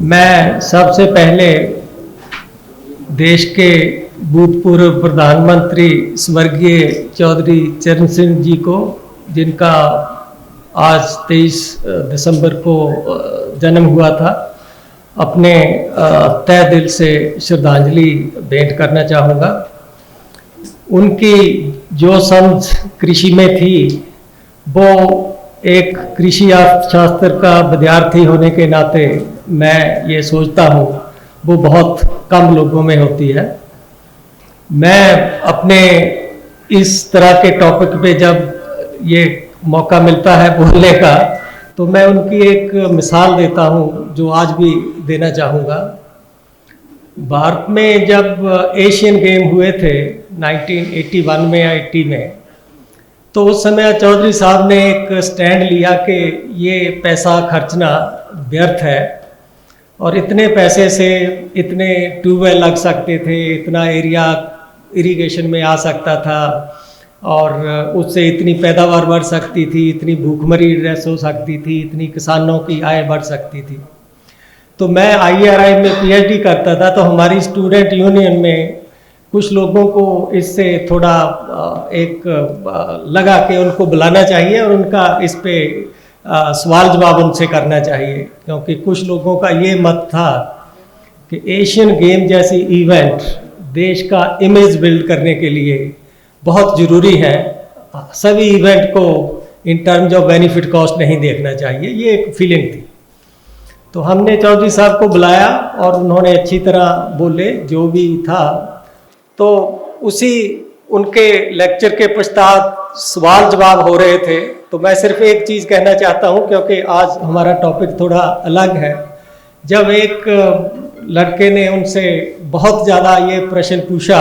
मैं सबसे पहले देश के भूतपूर्व प्रधानमंत्री स्वर्गीय चौधरी चरण सिंह जी को, जिनका आज 23 दिसंबर को जन्म हुआ था, अपने तहे दिल से श्रद्धांजलि भेंट करना चाहूँगा। उनकी जो समझ कृषि में थी, वो एक कृषि अर्थशास्त्र का विद्यार्थी होने के नाते मैं ये सोचता हूँ वो बहुत कम लोगों में होती है। मैं अपने इस तरह के टॉपिक पे जब ये मौका मिलता है बोलने का, तो मैं उनकी एक मिसाल देता हूँ जो आज भी देना चाहूँगा। भारत में जब एशियन गेम हुए थे 1981 में या 80 में, तो उस समय चौधरी साहब ने एक स्टैंड लिया कि ये पैसा खर्चना व्यर्थ है और इतने पैसे से इतने ट्यूबवेल लग सकते थे, इतना एरिया इरिगेशन में आ सकता था और उससे इतनी पैदावार बढ़ सकती थी, इतनी भूखमरी एड्रेस हो सकती थी, इतनी किसानों की आय बढ़ सकती थी। तो मैं IRI में PhD करता था, तो हमारी स्टूडेंट यूनियन में कुछ लोगों को इससे थोड़ा एक लगा कि उनको बुलाना चाहिए और उनका इस पे सवाल जवाब उनसे करना चाहिए, क्योंकि कुछ लोगों का ये मत था कि एशियन गेम जैसी इवेंट देश का इमेज बिल्ड करने के लिए बहुत ज़रूरी है। सभी इवेंट को in terms of benefit cost नहीं देखना चाहिए, ये एक फीलिंग थी। तो हमने चौधरी साहब को बुलाया और उन्होंने अच्छी तरह बोले जो भी था। तो उसी उनके लेक्चर के पश्चात सवाल जवाब हो रहे थे। तो मैं सिर्फ एक चीज़ कहना चाहता हूँ, क्योंकि आज हमारा टॉपिक थोड़ा अलग है। जब एक लड़के ने उनसे बहुत ज़्यादा ये प्रश्न पूछा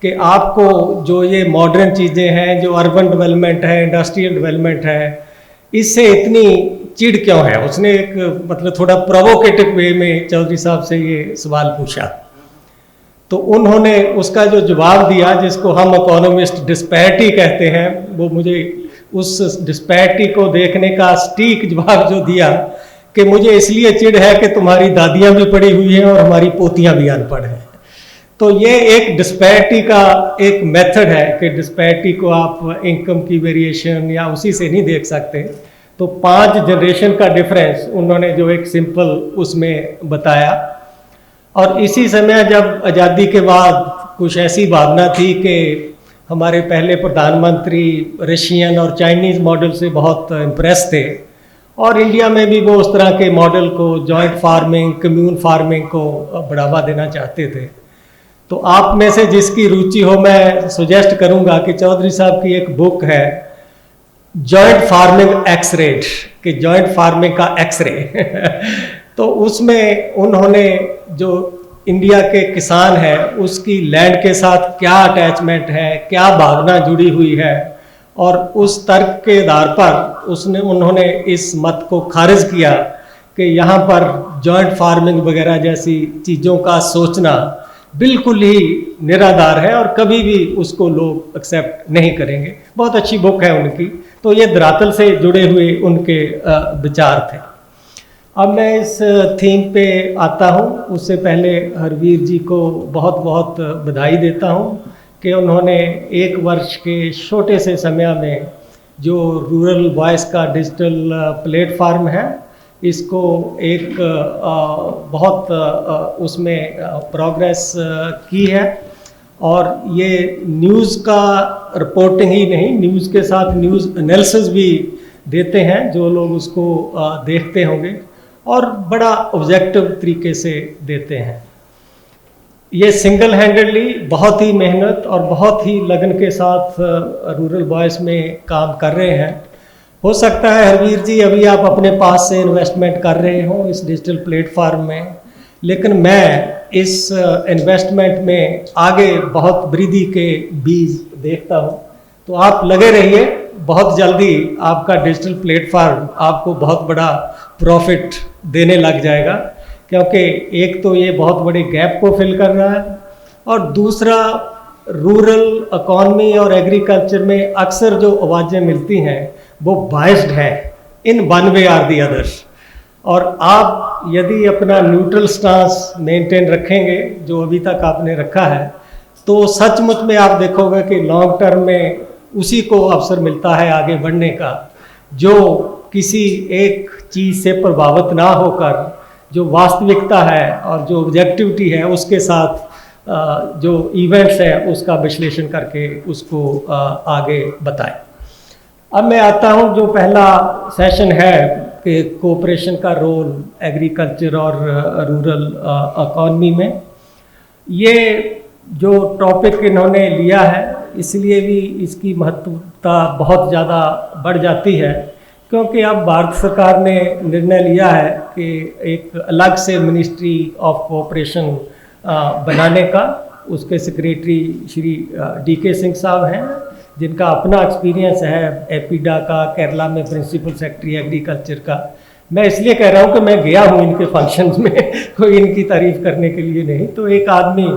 कि आपको जो ये मॉडर्न चीज़ें हैं, जो अर्बन डेवलपमेंट है, इंडस्ट्रियल डेवलपमेंट है, इससे इतनी चिढ़ क्यों है, उसने एक मतलब थोड़ा प्रोवोकेटिव वे में चौधरी साहब से ये सवाल पूछा। तो उन्होंने उसका जो जवाब दिया, जिसको हम इकोनॉमिस्ट डिस्पैरिटी कहते हैं, वो मुझे उस डिस्पैरिटी को देखने का सटीक जवाब जो दिया कि मुझे इसलिए चिढ़ है कि तुम्हारी दादियाँ भी पढ़ी हुई हैं और हमारी पोतियाँ भी अनपढ़ हैं। तो ये एक डिस्पैरिटी का एक मेथड है कि डिस्पैरिटी को आप इनकम की वेरिएशन या उसी से नहीं देख सकते। तो 5 जनरेशन का डिफरेंस उन्होंने जो एक सिंपल उसमें बताया। और इसी समय जब आज़ादी के बाद कुछ ऐसी भावना थी कि हमारे पहले प्रधानमंत्री रशियन और चाइनीज़ मॉडल से बहुत इम्प्रेस थे और इंडिया में भी वो उस तरह के मॉडल को, जॉइंट फार्मिंग, कम्यून फार्मिंग को बढ़ावा देना चाहते थे। तो आप में से जिसकी रुचि हो, मैं सुजेस्ट करूंगा कि चौधरी साहब की एक बुक है जॉइंट फार्मिंग एक्स-रेड, कि जॉइंट फार्मिंग का एक्सरे तो उसमें उन्होंने जो इंडिया के किसान है उसकी लैंड के साथ क्या अटैचमेंट है, क्या भावना जुड़ी हुई है, और उस तर्क के आधार पर उन्होंने इस मत को खारिज किया कि यहाँ पर जॉइंट फार्मिंग वगैरह जैसी चीज़ों का सोचना बिल्कुल ही निराधार है और कभी भी उसको लोग एक्सेप्ट नहीं करेंगे। बहुत अच्छी बुक है उनकी। तो ये धरातल से जुड़े हुए उनके विचार थे। अब मैं इस थीम पे आता हूँ। उससे पहले हरवीर जी को बहुत बहुत बधाई देता हूँ कि उन्होंने 1 वर्ष के छोटे से समय में जो रूरल वॉइस का डिजिटल प्लेटफार्म है, इसको एक बहुत उसमें प्रोग्रेस की है। और ये न्यूज़ का रिपोर्टिंग ही नहीं, न्यूज़ के साथ न्यूज़ एनालिसिस भी देते हैं, जो लोग उसको देखते होंगे, और बड़ा ऑब्जेक्टिव तरीके से देते हैं। ये सिंगल हैंडेडली बहुत ही मेहनत और बहुत ही लगन के साथ रूरल वॉइस में काम कर रहे हैं। हो सकता है हरवीर जी अभी आप अपने पास से इन्वेस्टमेंट कर रहे हो इस डिजिटल प्लेटफॉर्म में, लेकिन मैं इस इन्वेस्टमेंट में आगे बहुत वृद्धि के बीज देखता हूँ। तो आप लगे रहिए, बहुत जल्दी आपका डिजिटल प्लेटफॉर्म आपको बहुत बड़ा प्रॉफिट देने लग जाएगा, क्योंकि एक तो ये बहुत बड़े गैप को फिल कर रहा है और दूसरा रूरल इकॉनमी और एग्रीकल्चर में अक्सर जो आवाज़ें मिलती हैं वो बायस्ड है in one way are the others. और आप यदि अपना न्यूट्रल स्टांस मेंटेन रखेंगे जो अभी तक आपने रखा है, तो सचमुच में आप देखोगे कि लॉन्ग टर्म में उसी को अवसर मिलता है आगे बढ़ने का, जो किसी एक चीज़ से प्रभावित ना होकर जो वास्तविकता है और जो ऑब्जेक्टिविटी है उसके साथ जो इवेंट्स है उसका विश्लेषण करके उसको आगे बताएं। अब मैं आता हूं जो पहला सेशन है कि कोऑपरेशन का रोल एग्रीकल्चर और रूरल इकॉनमी में। ये जो टॉपिक इन्होंने लिया है इसलिए भी इसकी महत्वता बहुत ज़्यादा बढ़ जाती है, क्योंकि अब भारत सरकार ने निर्णय लिया है कि एक अलग से मिनिस्ट्री ऑफ कोऑपरेशन बनाने का। उसके सेक्रेटरी श्री DK सिंह साहब हैं, जिनका अपना एक्सपीरियंस है एपीडा का, केरला में प्रिंसिपल सेक्रेटरी एग्रीकल्चर का। मैं इसलिए कह रहा हूँ कि मैं गया हूँ इनके फंक्शंस में, कोई इनकी तारीफ करने के लिए नहीं। तो एक आदमी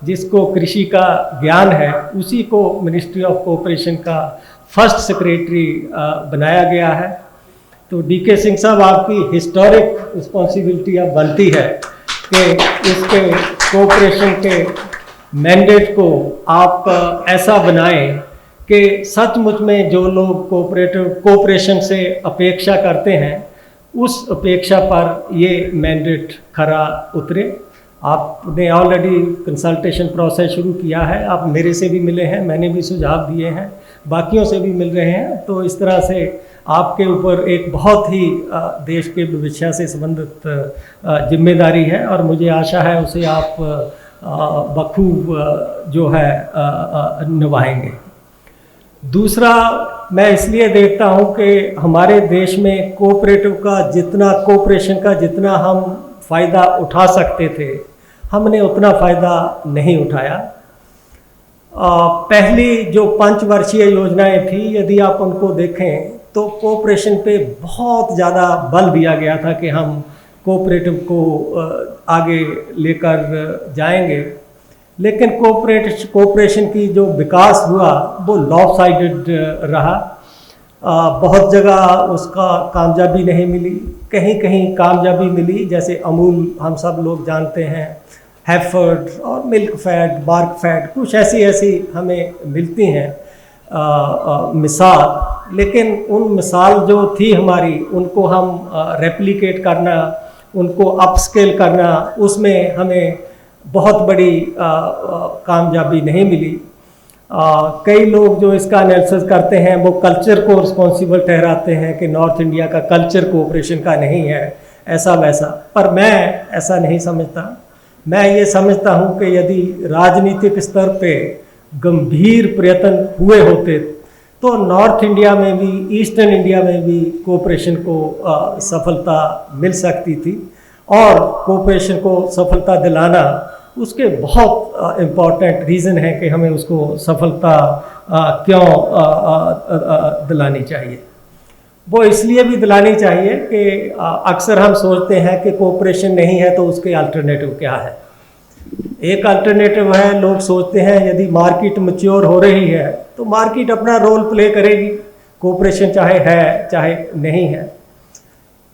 जिसको कृषि का ज्ञान है उसी को मिनिस्ट्री ऑफ कोऑपरेशन का फर्स्ट सेक्रेटरी बनाया गया है। तो DK सिंह साहब, आपकी हिस्टोरिक रिस्पॉन्सिबिलिटी अब बनती है कि इसके कोऑपरेशन के मैंडेट को आप ऐसा बनाएं कि सचमुच में जो लोग कोऑपरेशन से अपेक्षा करते हैं उस अपेक्षा पर ये मैंडेट खरा उतरे। आपने ऑलरेडी कंसल्टेशन प्रोसेस शुरू किया है, आप मेरे से भी मिले हैं, मैंने भी सुझाव दिए हैं, बाकियों से भी मिल रहे हैं। तो इस तरह से आपके ऊपर एक बहुत ही देश के भविष्य से संबंधित जिम्मेदारी है और मुझे आशा है उसे आप बखूब जो है निभाएंगे। दूसरा, मैं इसलिए देखता हूं कि हमारे देश में कोऑपरेशन का जितना हम फ़ायदा उठा सकते थे हमने उतना फ़ायदा नहीं उठाया। पहली जो 5 वर्षीय योजनाएं थी, यदि आप उनको देखें तो कोऑपरेशन पे बहुत ज़्यादा बल दिया गया था कि हम कोऑपरेटिव को आगे लेकर जाएंगे, लेकिन कोऑपरेशन की जो विकास हुआ वो लॉपसाइडेड रहा। बहुत जगह उसका कामयाबी नहीं मिली, कहीं कहीं कामयाबी मिली, जैसे अमूल हम सब लोग जानते हैं, हैफर्ड और मिल्क फैट, बार्क फैट, कुछ ऐसी हमें मिलती हैं मिसाल। लेकिन उन मिसाल जो थी हमारी, उनको हम रेप्लिकेट करना, उनको अपस्केल करना, उसमें हमें बहुत बड़ी कामयाबी नहीं मिली। कई लोग जो इसका एनालिसिस करते हैं वो कल्चर को रिस्पॉन्सिबल ठहराते हैं कि नॉर्थ इंडिया का कल्चर कोऑपरेशन का नहीं है, ऐसा वैसा, पर मैं ऐसा नहीं समझता। मैं ये समझता हूँ कि यदि राजनीतिक स्तर पे गंभीर प्रयत्न हुए होते तो नॉर्थ इंडिया में भी, ईस्टर्न इंडिया में भी कोऑपरेशन को सफलता मिल सकती थी। और कोऑपरेशन को सफलता दिलाना, उसके बहुत इम्पॉर्टेंट रीज़न है कि हमें उसको सफलता क्यों दिलानी चाहिए। वो इसलिए भी दिलानी चाहिए कि अक्सर हम सोचते हैं कि कोऑपरेशन नहीं है तो उसके अल्टरनेटिव क्या है। एक अल्टरनेटिव है, लोग सोचते हैं यदि मार्केट मैच्योर हो रही है तो मार्केट अपना रोल प्ले करेगी, कोऑपरेशन चाहे है चाहे नहीं है।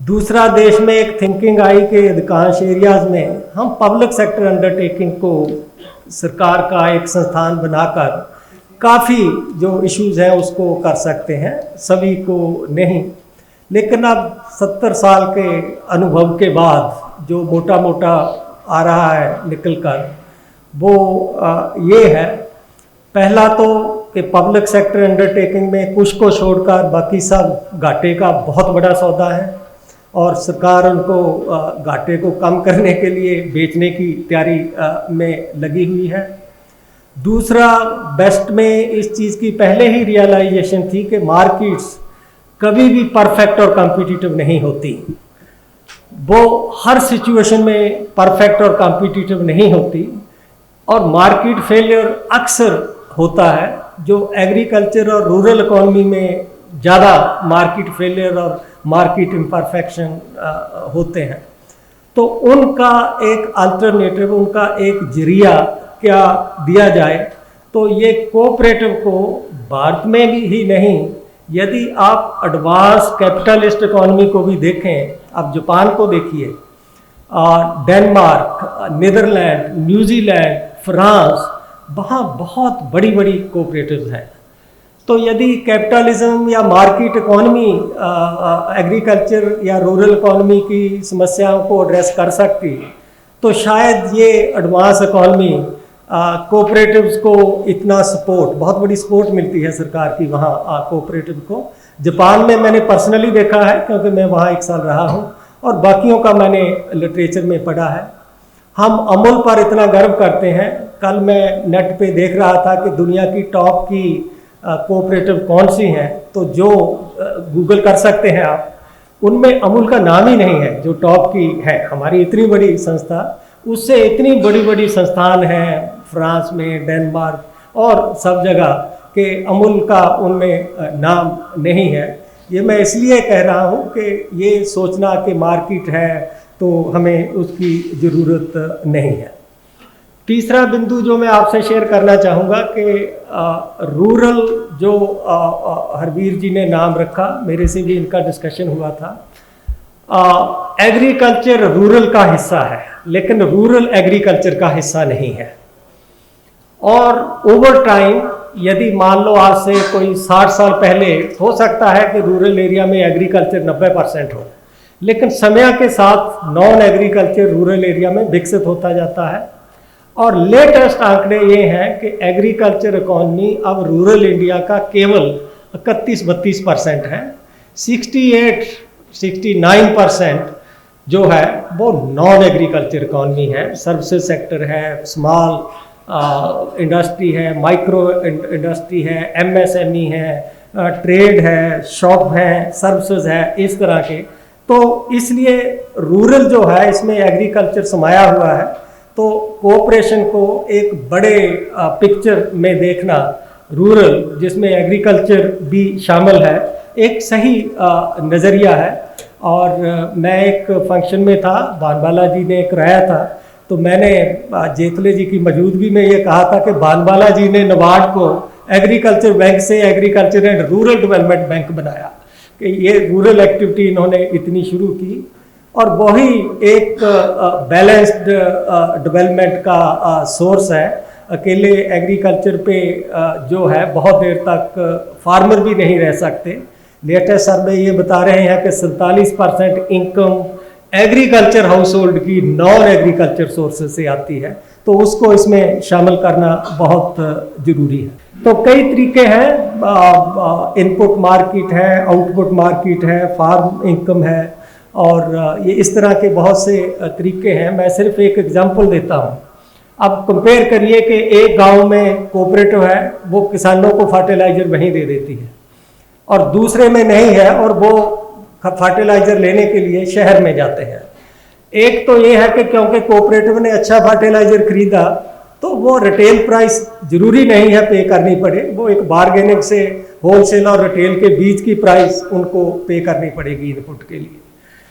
दूसरा, देश में एक थिंकिंग आई कि अधिकांश एरियाज़ में हम पब्लिक सेक्टर अंडरटेकिंग को सरकार का एक संस्थान बनाकर काफ़ी जो इश्यूज़ हैं उसको कर सकते हैं, सभी को नहीं। लेकिन अब 70 साल के अनुभव के बाद जो मोटा मोटा आ रहा है निकल कर, वो ये है, पहला तो कि पब्लिक सेक्टर अंडरटेकिंग में कुछ को छोड़कर बाकी सब घाटे का बहुत बड़ा सौदा है और सरकार उनको घाटे को कम करने के लिए बेचने की तैयारी में लगी हुई है। दूसरा, वेस्ट में इस चीज़ की पहले ही रियलाइजेशन थी कि मार्केट्स कभी भी परफेक्ट और कॉम्पिटिटिव नहीं होती, वो हर सिचुएशन में परफेक्ट और कॉम्पिटिटिव नहीं होती, और मार्केट फेलियर अक्सर होता है। जो एग्रीकल्चर और रूरल इकोनॉमी में ज़्यादा मार्केट फेलियर और मार्केट इम्परफेक्शन होते हैं, तो उनका एक अल्टरनेटिव, उनका एक जरिया क्या दिया जाए। तो ये कोऑपरेटिव को भारत में भी ही नहीं, यदि आप एडवांस कैपिटलिस्ट इकोनॉमी को भी देखें, आप जापान को देखिए, डेनमार्क, नीदरलैंड, न्यूजीलैंड, फ्रांस, वहाँ बहुत बड़ी बड़ी कोऑपरेटिव्स हैं। तो यदि कैपिटलिज्म या मार्केट इकोनॉमी एग्रीकल्चर या रूरल इकोनॉमी की समस्याओं को एड्रेस कर सकती, तो शायद ये एडवांस इकोनॉमी कोऑपरेटिव्स को इतना सपोर्ट, बहुत बड़ी सपोर्ट मिलती है सरकार की वहाँ कोऑपरेटिव को। जापान में मैंने पर्सनली देखा है क्योंकि मैं वहाँ 1 साल रहा हूँ, और बाकियों का मैंने लिटरेचर में पढ़ा है। हम अमूल पर इतना गर्व करते हैं। कल मैं नेट पे देख रहा था कि दुनिया की टॉप की कोऑपरेटिव कौन सी हैं, तो जो गूगल कर सकते हैं आप, उनमें अमूल का नाम ही नहीं है जो टॉप की है। हमारी इतनी बड़ी संस्था, उससे इतनी बड़ी बड़ी संस्थान हैं फ्रांस में, डेनमार्क और सब जगह के, अमूल का उनमें नाम नहीं है। ये मैं इसलिए कह रहा हूँ कि ये सोचना कि मार्केट है तो हमें उसकी ज़रूरत नहीं है। तीसरा बिंदु जो मैं आपसे शेयर करना चाहूँगा कि रूरल जो हरवीर जी ने नाम रखा, मेरे से भी इनका डिस्कशन हुआ था। एग्रीकल्चर रूरल का हिस्सा है, लेकिन रूरल एग्रीकल्चर का हिस्सा नहीं है। और ओवर टाइम, यदि मान लो आज से कोई 60 साल पहले, हो सकता है कि रूरल एरिया में एग्रीकल्चर 90% हो, लेकिन समय के साथ नॉन एग्रीकल्चर रूरल एरिया में विकसित होता जाता है। और लेटेस्ट आंकड़े ये हैं कि एग्रीकल्चर इकोनॉमी अब रूरल इंडिया का केवल 31-32% है। 68-69% जो है वो नॉन एग्रीकल्चर इकोनॉमी है। सर्विसेज सेक्टर है, स्मॉल इंडस्ट्री है, माइक्रो इंडस्ट्री है, MSME है, ट्रेड है, शॉप है, सर्विसेज है, इस तरह के। तो इसलिए रूरल जो है इसमें एग्रीकल्चर समाया हुआ है। तो कोऑपरेशन को एक बड़े पिक्चर में देखना, रूरल जिसमें एग्रीकल्चर भी शामिल है, एक सही नज़रिया है। और मैं एक फंक्शन में था, बानवाला जी ने कराया था, तो मैंने जेतले जी की मौजूदगी में ये कहा था कि बानवाला जी ने नाबार्ड को एग्रीकल्चर बैंक से agriculture and rural development bank बनाया, कि ये रूरल एक्टिविटी इन्होंने इतनी शुरू की। और वही एक बैलेंस्ड डेवलपमेंट का सोर्स है। अकेले एग्रीकल्चर पे जो है बहुत देर तक फार्मर भी नहीं रह सकते। लेटेस्ट सर्वे ये बता रहे हैं कि 47% इनकम एग्रीकल्चर हाउस होल्ड की नॉन एग्रीकल्चर सोर्सेज से आती है, तो उसको इसमें शामिल करना बहुत ज़रूरी है। तो कई तरीके हैं, इनपुट मार्केट है, आउटपुट मार्केट है, फार्म इनकम है, और ये इस तरह के बहुत से तरीके हैं। मैं सिर्फ एक एग्जांपल देता हूँ। अब कंपेयर करिए कि एक गांव में कोऑपरेटिव है, वो किसानों को फर्टिलाइज़र वहीं दे देती है, और दूसरे में नहीं है और वो फर्टिलाइज़र लेने के लिए शहर में जाते हैं। एक तो ये है कि क्योंकि कोऑपरेटिव ने अच्छा फर्टिलाइज़र खरीदा, तो वो रिटेल प्राइस ज़रूरी नहीं है पे करनी पड़े, वो एक बार्गेनिंग से होलसेल और रिटेल के बीच की प्राइस उनको पे करनी पड़ेगी इनपुट के लिए।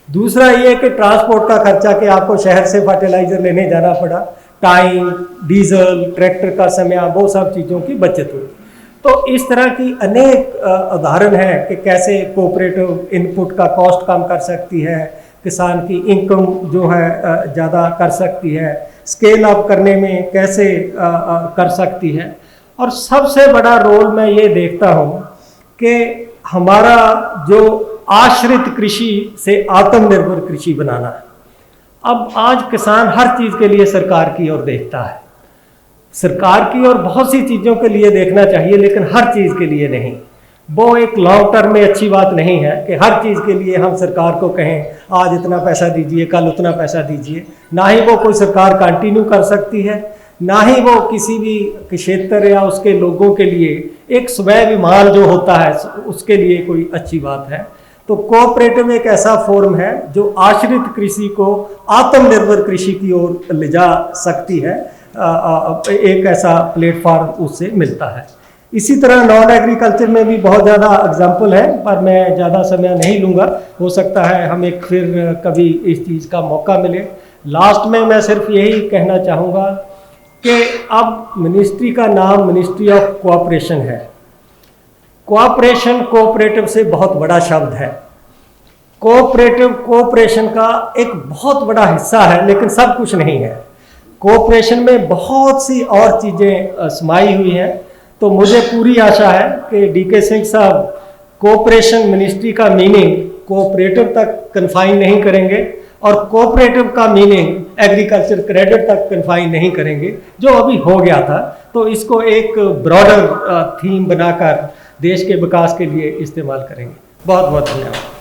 दूसरा ये कि ट्रांसपोर्ट का खर्चा, कि आपको शहर से फर्टिलाइज़र लेने जाना पड़ा, टाइम, डीजल, ट्रैक्टर का समय, वो सब चीज़ों की बचत हुई। तो इस तरह की अनेक उदाहरण हैं कि कैसे कोऑपरेटिव इनपुट का कॉस्ट कम कर सकती है, किसान की इनकम जो है ज़्यादा कर सकती है, स्केल अप करने में कैसे कर सकती है। और सबसे बड़ा रोल मैं ये देखता हूँ कि हमारा जो आश्रित कृषि से आत्मनिर्भर कृषि बनाना है। अब आज किसान हर चीज़ के लिए सरकार की ओर देखता है, सरकार की ओर बहुत सी चीज़ों के लिए देखना चाहिए, लेकिन हर चीज़ के लिए नहीं। वो एक लॉन्ग टर्म में अच्छी बात नहीं है कि हर चीज़ के लिए हम सरकार को कहें आज इतना पैसा दीजिए, कल उतना पैसा दीजिए। ना ही वो कोई सरकार कंटिन्यू कर सकती है, ना ही वो किसी भी क्षेत्र या उसके लोगों के लिए एक स्वाभिमान जो होता है उसके लिए कोई अच्छी बात है। तो कोऑपरेटिव एक ऐसा फॉर्म है जो आश्रित कृषि को आत्मनिर्भर कृषि की ओर ले जा सकती है, एक ऐसा प्लेटफॉर्म उससे मिलता है। इसी तरह नॉन एग्रीकल्चर में भी बहुत ज़्यादा एग्जाम्पल है, पर मैं ज़्यादा समय नहीं लूँगा, हो सकता है हम एक फिर कभी इस चीज़ का मौका मिले। लास्ट में मैं सिर्फ यही कहना चाहूँगा कि अब मिनिस्ट्री का नाम मिनिस्ट्री ऑफ कोऑपरेशन है। कोऑपरेशन कोऑपरेटिव से बहुत बड़ा शब्द है। कोऑपरेटिव कोऑपरेशन का एक बहुत बड़ा हिस्सा है, लेकिन सब कुछ नहीं है। कोऑपरेशन में बहुत सी और चीज़ें समाई हुई हैं। तो मुझे पूरी आशा है कि डीके सिंह साहब कोऑपरेशन मिनिस्ट्री का मीनिंग कोऑपरेटिव तक कन्फाइन नहीं करेंगे और कोऑपरेटिव का मीनिंग एग्रीकल्चर क्रेडिट तक कन्फाइन नहीं करेंगे, जो अभी हो गया था। तो इसको एक ब्रॉडर थीम बनाकर देश के विकास के लिए इस्तेमाल करेंगे। बहुत बहुत धन्यवाद।